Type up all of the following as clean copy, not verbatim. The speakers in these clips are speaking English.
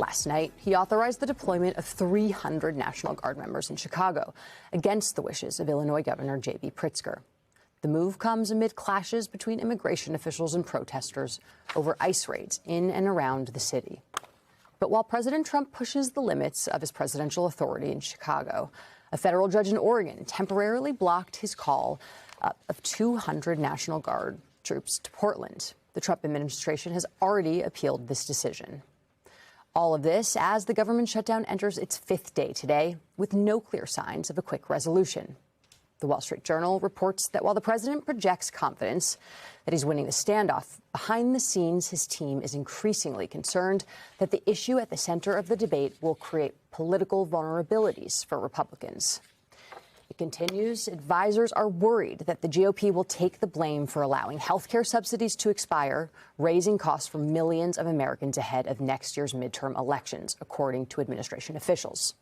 Last night, he authorized the deployment of 300 National Guard members in Chicago, against the wishes of Illinois Governor J.B. Pritzker. The move comes amid clashes between immigration officials and protesters over ICE raids in and around the city. But while President Trump pushes the limits of his presidential authority in Chicago, a federal judge in Oregon temporarily blocked his call of 200 National Guard troops to Portland. The Trump administration has already appealed this decision. All of this as the government shutdown enters its 5th day today, with no clear signs of a quick resolution. The Wall Street Journal reports that while the president projects confidence that he's winning the standoff, behind the scenes, his team is increasingly concerned that the issue at the center of the debate will create political vulnerabilities for Republicans. It continues, advisors are worried that the GOP will take the blame for allowing health care subsidies to expire, raising costs for millions of Americans ahead of next year's midterm elections, according to administration officials.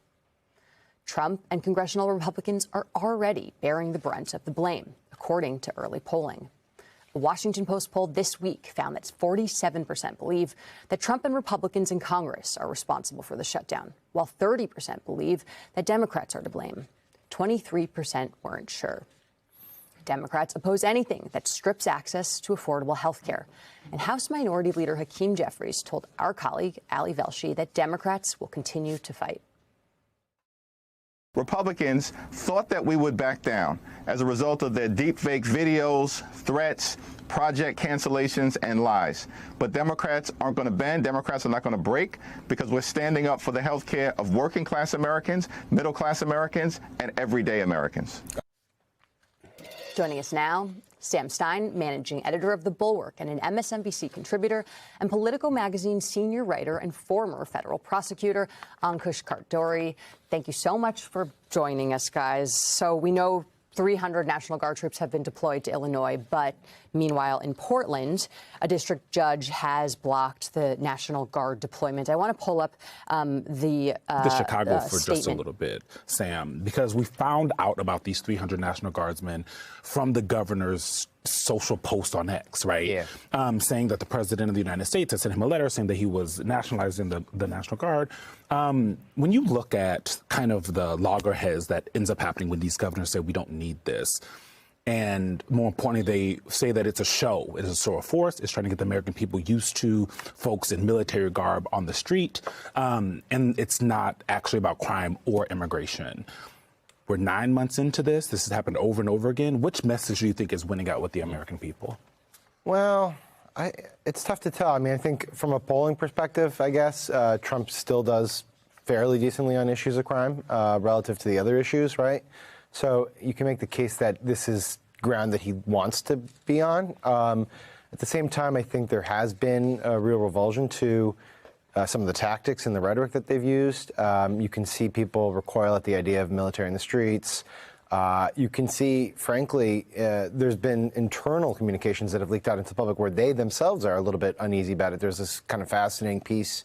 Trump and congressional Republicans are already bearing the brunt of the blame, according to early polling. A Washington Post poll this week found that 47% believe that Trump and Republicans in Congress are responsible for the shutdown, while 30% believe that Democrats are to blame. 23% weren't sure. Democrats oppose anything that strips access to affordable health care. And House Minority Leader Hakeem Jeffries told our colleague Ali Velshi that Democrats will continue to fight. Republicans thought that we would back down as a result of their deepfake videos, threats, project cancellations, and lies. But Democrats aren't going to bend. Democrats are not going to break, because we're standing up for the health care of working-class Americans, middle-class Americans, and everyday Americans. Joining us now, Sam Stein, managing editor of The Bulwark and an MSNBC contributor, and Politico Magazine's senior writer and former federal prosecutor, Ankush Kardori. Thank you so much for joining us, guys. So we know 300 National Guard troops have been deployed to Illinois, but meanwhile in Portland, a district judge has blocked the National Guard deployment. I want to pull up the Chicago for statement. just a little bit, Sam, because we found out about these 300 National Guardsmen from the governor's social post on X, right? Yeah. Saying that the president of the United States had sent him a letter saying that he was nationalizing the National Guard. When you look at kind of the loggerheads that ends up happening when these governors say we don't need this, and more importantly, they say that it's a show, it is a show of force, it's trying to get the American people used to folks in military garb on the street, and it's not actually about crime or immigration. We're 9 months into this. This has happened over and over again. Which message do you think is winning out with the American people? Well, it's tough to tell. I mean, I think from a polling perspective, I guess, Trump still does fairly decently on issues of crime relative to the other issues, right? So you can make the case that this is ground that he wants to be on. At the same time, I think there has been a real revulsion to some of the tactics and the rhetoric that they've used. You can see people recoil at the idea of military in the streets. You can see, frankly, there's been internal communications that have leaked out into the public where they themselves are a little bit uneasy about it. There's this kind of fascinating piece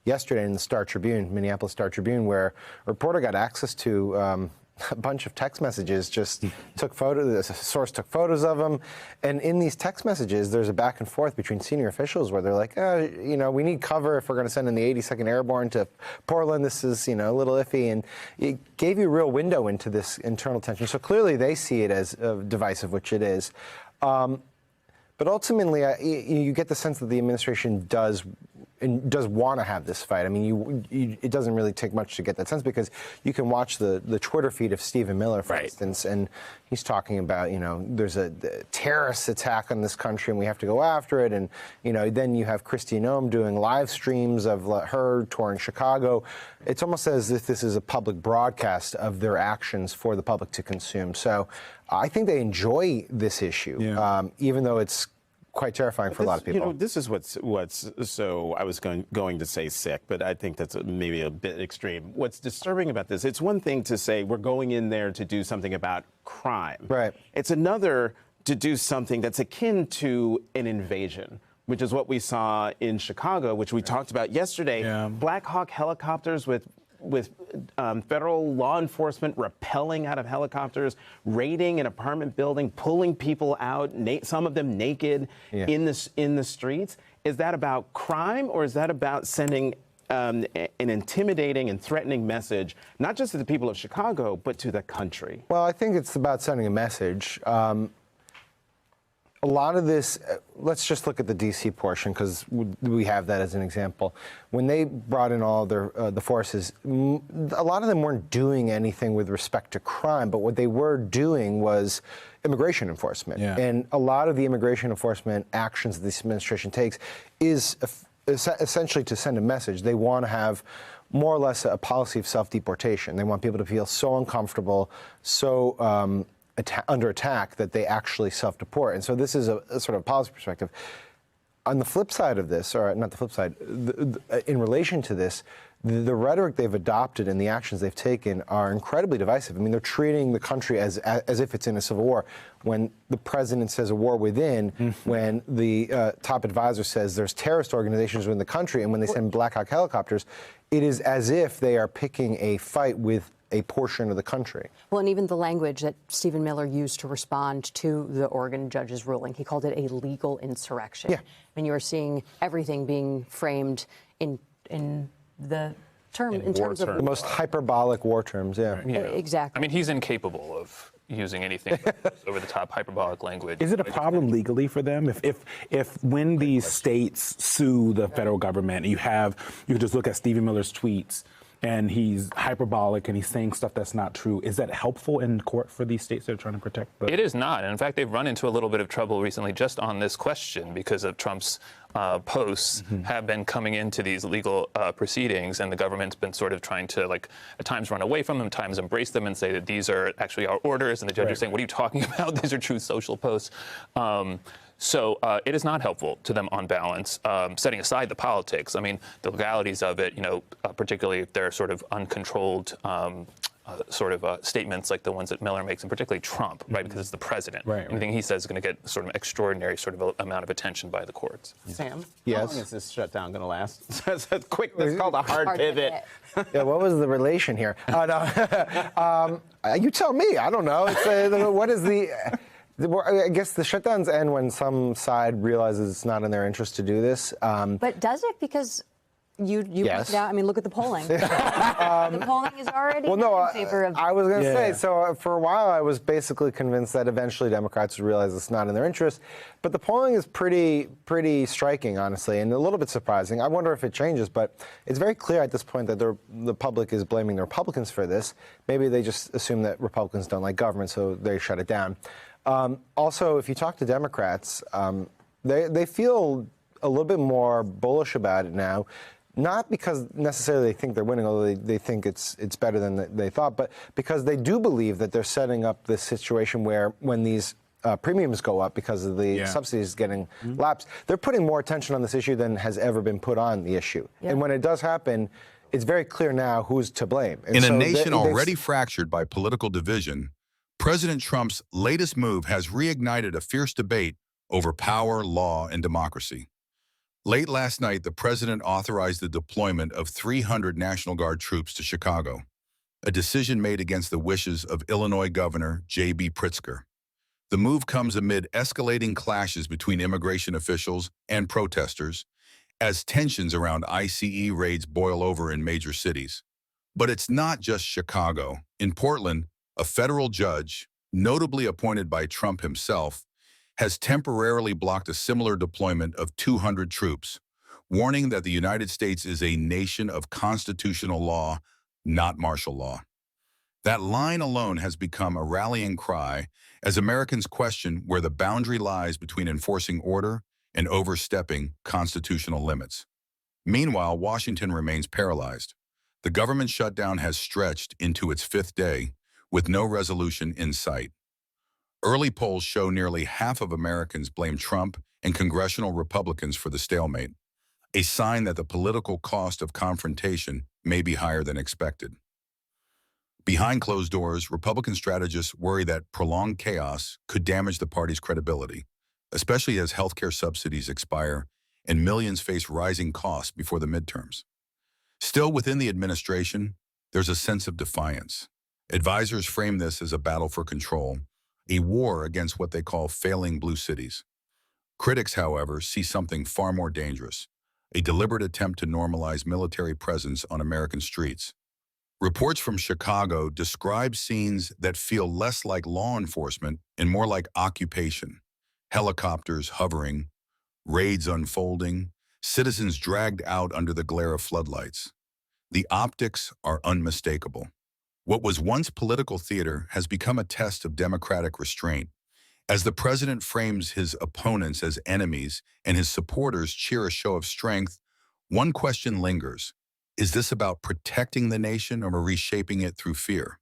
yesterday in the Star Tribune, Minneapolis Star Tribune, where a reporter got access to a bunch of text messages, just took photos, the source took photos of them. And in these text messages, there's a back and forth between senior officials where they're like, you know, we need cover if we're going to send in the 82nd Airborne to Portland. This is, you know, a little iffy. And it gave you a real window into this internal tension. So clearly they see it as divisive, which it is. But ultimately, you get the sense that the administration does want to have this fight. I mean, it doesn't really take much to get that sense, because you can watch the Twitter feed of Stephen Miller, for instance, and he's talking about, you know, there's a terrorist attack on this country and we have to go after it. And, you know, then you have Kristi Noem doing live streams of her touring Chicago. It's almost as if this is a public broadcast of their actions for the public to consume. So I think they enjoy this issue, even though it's quite terrifying for a lot of people. You know, this is what's so I was going to say sick, but I think that's maybe a bit extreme. What's disturbing about this, it's one thing to say we're going in there to do something about crime. Right. It's another to do something that's akin to an invasion, which is what we saw in Chicago, which we talked about yesterday. Yeah. Black Hawk helicopters with federal law enforcement rappelling out of helicopters, raiding an apartment building, pulling people out, some of them naked in the streets. Is that about crime, or is that about sending an intimidating and threatening message, not just to the people of Chicago, but to the country? Well, I think it's about sending a message. A lot of this, let's just look at the D.C. portion, because we have that as an example. When they brought in all their the forces, a lot of them weren't doing anything with respect to crime, but what they were doing was immigration enforcement. Yeah. And a lot of the immigration enforcement actions that this administration takes is essentially to send a message. They want to have more or less a policy of self-deportation. They want people to feel so uncomfortable, so under attack, that they actually self-deport. And so this is a sort of policy perspective. On the flip side of this, or not the flip side, in relation to this, the rhetoric they've adopted and the actions they've taken are incredibly divisive. I mean, they're treating the country as if it's in a civil war. When the president says a war within, when the top advisor says there's terrorist organizations within the country, and when they send Black Hawk helicopters, it is as if they are picking a fight with a portion of the country. Well, and even the language that Stephen Miller used to respond to the Oregon judge's ruling, he called it a legal insurrection. Yeah. I mean, you were seeing everything being framed in the term, in terms of The most hyperbolic war terms, yeah. Exactly. I mean, he's incapable of using anything over-the-top hyperbolic language. Is it a problem legally for them if when these states sue the federal government, you can just look at Stephen Miller's tweets and he's hyperbolic and he's saying stuff that's not true. Is that helpful in court for these states that are trying to protect the... It is not. And in fact, they've run into a little bit of trouble recently just on this question because of Trump's posts have been coming into these legal proceedings, and the government's been sort of trying to, like, at times run away from them, at times embrace them and say that these are actually our orders, and the judge is saying, what are you talking about? These are true social posts. So it is not helpful to them on balance, setting aside the politics. I mean, the legalities of it, particularly if they're sort of uncontrolled statements like the ones that Miller makes, and particularly Trump, right, because it's the president. Right. Anything he says is going to get sort of an extraordinary sort of amount of attention by the courts. Sam? Yes? How long is this shutdown going to last? That's called a hard pivot. Yeah, what was the relation here? You tell me. I don't know. What is I guess the shutdowns end when some side realizes it's not in their interest to do this. But does it? Because you Yes. pointed out, I mean, look at the polling. The polling is already in favor of... I was going to say, so for a while I was basically convinced that eventually Democrats would realize it's not in their interest. But the polling is pretty striking, honestly, and a little bit surprising. I wonder if it changes, but it's very clear at this point that the public is blaming the Republicans for this. Maybe they just assume that Republicans don't like government, so they shut it down. Also, if you talk to Democrats, they feel a little bit more bullish about it now. Not because necessarily they think they're winning, although they think it's better than they thought, but because they do believe that they're setting up this situation where when these premiums go up because of the subsidies getting lapsed, they're putting more attention on this issue than has ever been put on the issue. Yeah. And when it does happen, it's very clear now who's to blame. And in a nation already fractured by political division, President Trump's latest move has reignited a fierce debate over power, law, and democracy. Late last night, the president authorized the deployment of 300 National Guard troops to Chicago, a decision made against the wishes of Illinois Governor J.B. Pritzker. The move comes amid escalating clashes between immigration officials and protesters as tensions around ICE raids boil over in major cities. But it's not just Chicago. In Portland, a federal judge, notably appointed by Trump himself, has temporarily blocked a similar deployment of 200 troops, warning that the United States is a nation of constitutional law, not martial law. That line alone has become a rallying cry as Americans question where the boundary lies between enforcing order and overstepping constitutional limits. Meanwhile, Washington remains paralyzed. The government shutdown has stretched into its 5th day, with no resolution in sight. Early polls show nearly half of Americans blame Trump and congressional Republicans for the stalemate, a sign that the political cost of confrontation may be higher than expected. Behind closed doors, Republican strategists worry that prolonged chaos could damage the party's credibility, especially as healthcare subsidies expire and millions face rising costs before the midterms. Still within the administration, there's a sense of defiance. Advisors frame this as a battle for control, a war against what they call failing blue cities. Critics, however, see something far more dangerous, a deliberate attempt to normalize military presence on American streets. Reports from Chicago describe scenes that feel less like law enforcement and more like occupation. Helicopters hovering, raids unfolding, citizens dragged out under the glare of floodlights. The optics are unmistakable. What was once political theater has become a test of democratic restraint. As the president frames his opponents as enemies and his supporters cheer a show of strength, one question lingers. Is this about protecting the nation or reshaping it through fear?